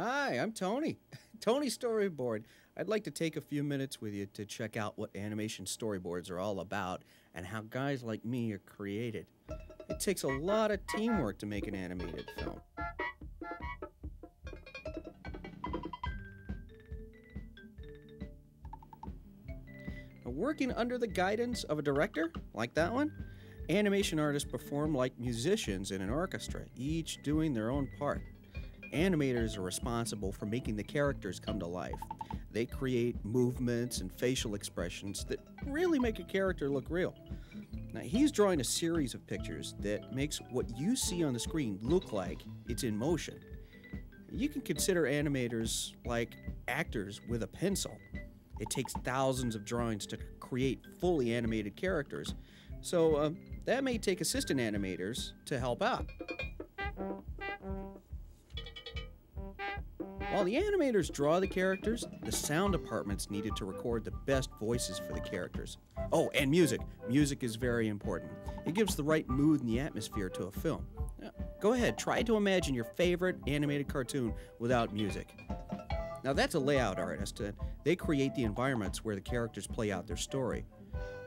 Hi, I'm Tony. Tony Storyboard. I'd like to take a few minutes with you to check out what animation storyboards are all about and how guys like me are created. It takes a lot of teamwork to make an animated film. Now, working under the guidance of a director, like that one, animation artists perform like musicians in an orchestra, each doing their own part. Animators are responsible for making the characters come to life. They create movements and facial expressions that really make a character look real. Now, he's drawing a series of pictures that makes what you see on the screen look like it's in motion. You can consider animators like actors with a pencil. It takes thousands of drawings to create fully animated characters, so that may take assistant animators to help out. While the animators draw the characters, the sound department's needed to record the best voices for the characters. Oh, and music. Music is very important. It gives the right mood and the atmosphere to a film. Now, go ahead, try to imagine your favorite animated cartoon without music. Now that's a layout artist, and they create the environments where the characters play out their story.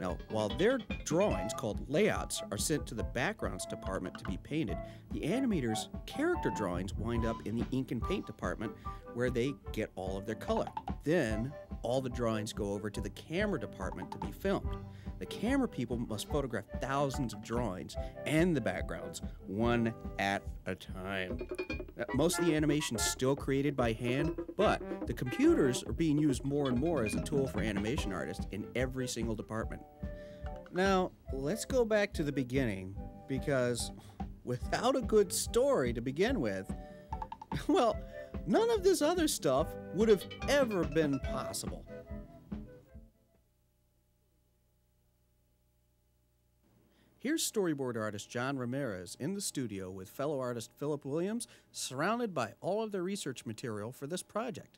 Now, while their drawings, called layouts, are sent to the backgrounds department to be painted, the animators' character drawings wind up in the ink and paint department where they get all of their color. Then, all the drawings go over to the camera department to be filmed. The camera people must photograph thousands of drawings and the backgrounds, one at a time. Most of the animation is still created by hand, but the computers are being used more and more as a tool for animation artists in every single department. Now, let's go back to the beginning, because without a good story to begin with, well, none of this other stuff would have ever been possible. Here's storyboard artist John Ramirez in the studio with fellow artist Philip Williams, surrounded by all of their research material for this project.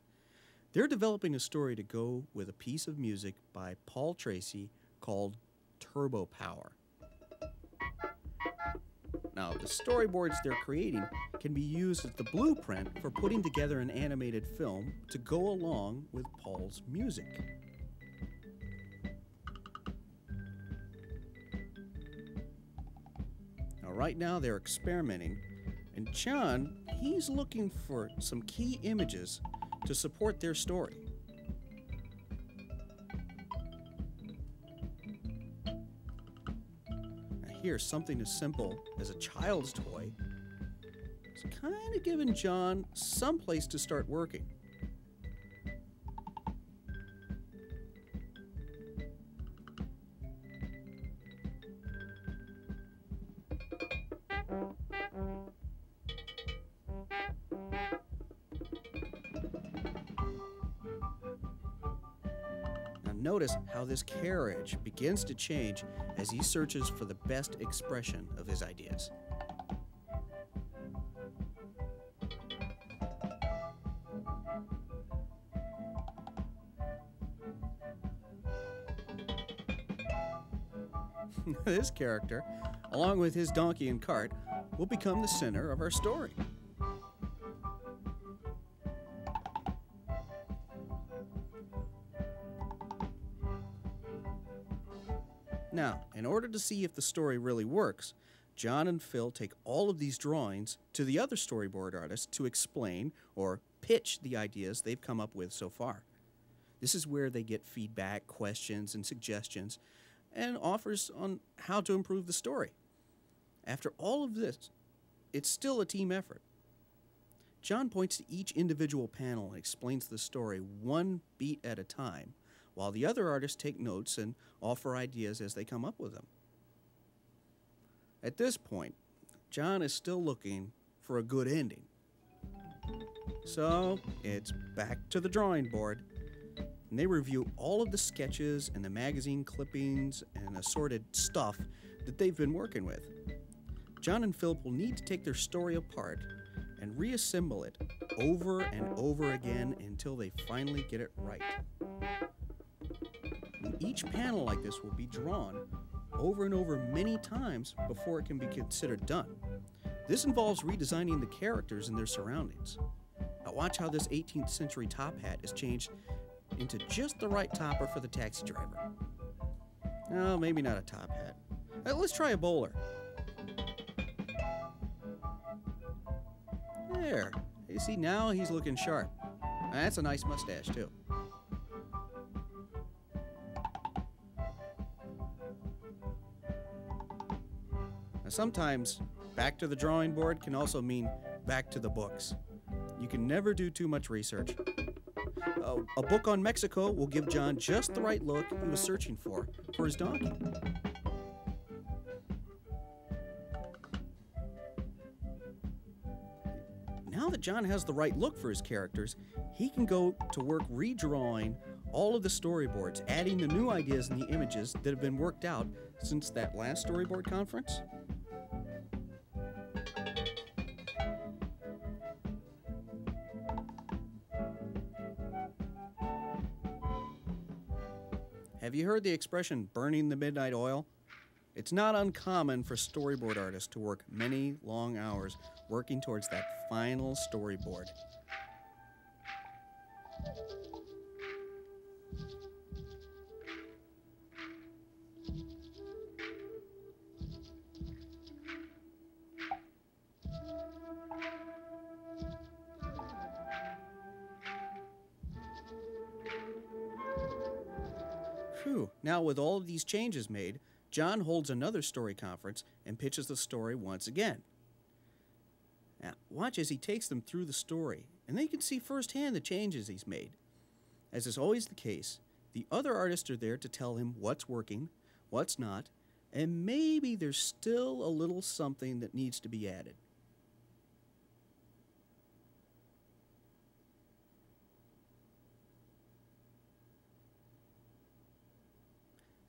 They're developing a story to go with a piece of music by Paul Tracey called Turbo Power. Now, the storyboards they're creating can be used as the blueprint for putting together an animated film to go along with Paul's music. Right now they're experimenting, and John, he's looking for some key images to support their story. Now here, something as simple as a child's toy is kind of giving John some place to start working. Notice how this carriage begins to change as he searches for the best expression of his ideas. This character, along with his donkey and cart, will become the center of our story. Now, in order to see if the story really works, John and Phil take all of these drawings to the other storyboard artists to explain or pitch the ideas they've come up with so far. This is where they get feedback, questions, and suggestions, and offers on how to improve the story. After all of this, it's still a team effort. John points to each individual panel and explains the story one beat at a time, while the other artists take notes and offer ideas as they come up with them. At this point, John is still looking for a good ending. So it's back to the drawing board, and they review all of the sketches and the magazine clippings and assorted stuff that they've been working with. John and Philip will need to take their story apart and reassemble it over and over again until they finally get it right. And each panel like this will be drawn over and over many times before it can be considered done. This involves redesigning the characters and their surroundings. Now watch how this 18th century top hat is changed into just the right topper for the taxi driver. No, maybe not a top hat. Let's try a bowler. There. You see, now he's looking sharp. That's a nice mustache, too. Now, sometimes back to the drawing board can also mean back to the books. You can never do too much research. A book on Mexico will give John just the right look he was searching for his donkey. Now that John has the right look for his characters, he can go to work redrawing all of the storyboards, adding the new ideas and the images that have been worked out since that last storyboard conference. Have you heard the expression burning the midnight oil? It's not uncommon for storyboard artists to work many long hours working towards that final storyboard. Phew. Now with all of these changes made, John holds another story conference and pitches the story once again. Now, watch as he takes them through the story, and they can see firsthand the changes he's made. As is always the case, the other artists are there to tell him what's working, what's not, and maybe there's still a little something that needs to be added.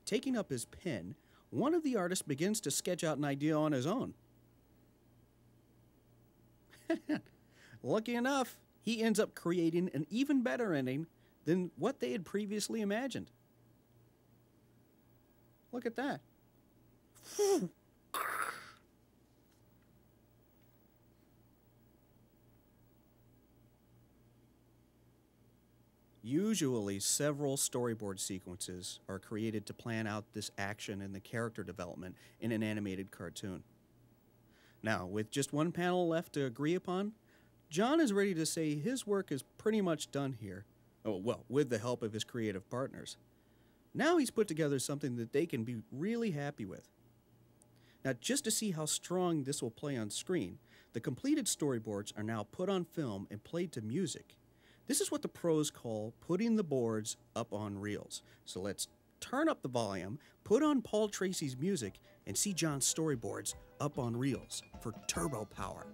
Taking up his pen, one of the artists begins to sketch out an idea on his own. Lucky enough, he ends up creating an even better ending than what they had previously imagined. Look at that. Usually, several storyboard sequences are created to plan out this action and the character development in an animated cartoon. Now, with just one panel left to agree upon, John is ready to say his work is pretty much done here. Oh, well, with the help of his creative partners. Now he's put together something that they can be really happy with. Now, just to see how strong this will play on screen, the completed storyboards are now put on film and played to music. This is what the pros call putting the boards up on reels. So let's turn up the volume, put on Paul Tracey's music, and see John's storyboards up on reels for turbo power.